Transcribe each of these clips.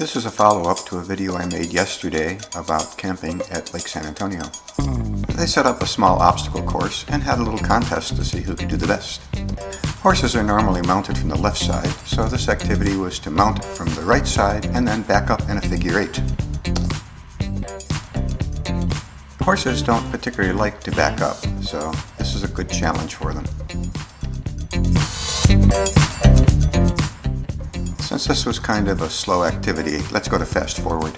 This is a follow-up to a video I made yesterday about camping at Lake San Antonio. They set up a small obstacle course and had a little contest to see who could do the best. Horses are normally mounted from the left side, so this activity was to mount from the right side and then back up in a figure eight. Horses don't particularly like to back up, so this is a good challenge for them. Since this was kind of a slow activity, let's go to fast forward.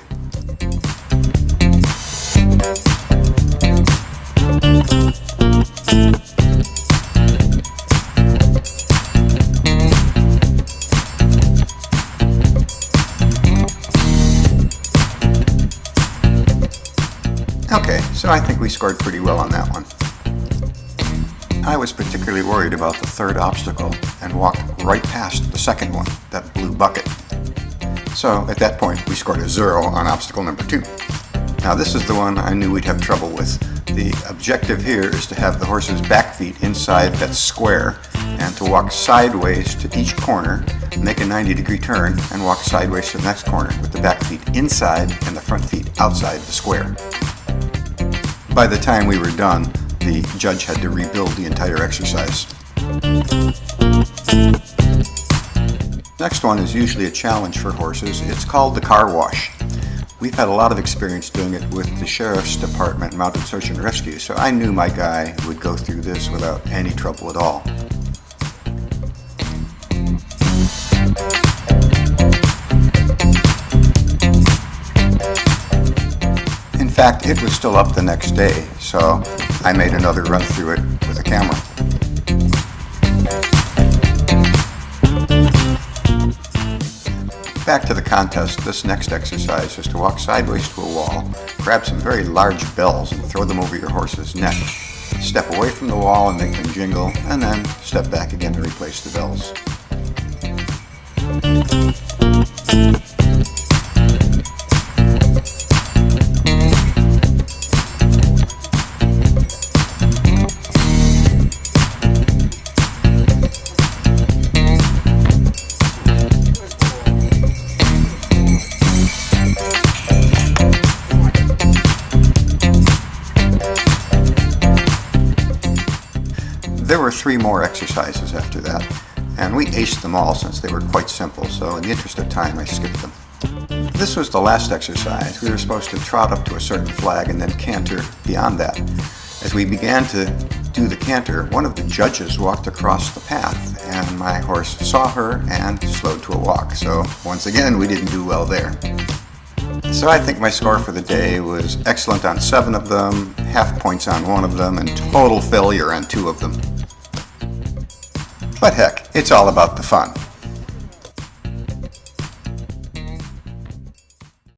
Okay, so I think we scored pretty well on that one. I was particularly worried about the third obstacle and walked right past the second one, that blue bucket. So at that point we scored a 0 on obstacle number 2. Now this is the one I knew we'd have trouble with. The objective here is to have the horse's back feet inside that square and to walk sideways to each corner, make a 90-degree turn, and walk sideways to the next corner with the back feet inside and the front feet outside the square. By the time we were done, the judge had to rebuild the entire exercise. Next one is usually a challenge for horses. It's called the car wash. We've had a lot of experience doing it with the Sheriff's Department Mounted Search and Rescue, so I knew my guy would go through this without any trouble at all. In fact, it was still up the next day, so I made another run through it with a camera. Back to the contest, this next exercise is to walk sideways to a wall, grab some very large bells and throw them over your horse's neck. Step away from the wall and make them jingle, and then step back again to replace the bells. There were 3 more exercises after that, and we aced them all since they were quite simple, so in the interest of time I skipped them. This was the last exercise. We were supposed to trot up to a certain flag and then canter beyond that. As we began to do the canter, one of the judges walked across the path, and my horse saw her and slowed to a walk, so once again we didn't do well there. So I think my score for the day was excellent on 7 of them, half points on 1 of them, and total failure on 2 of them. But heck, it's all about the fun.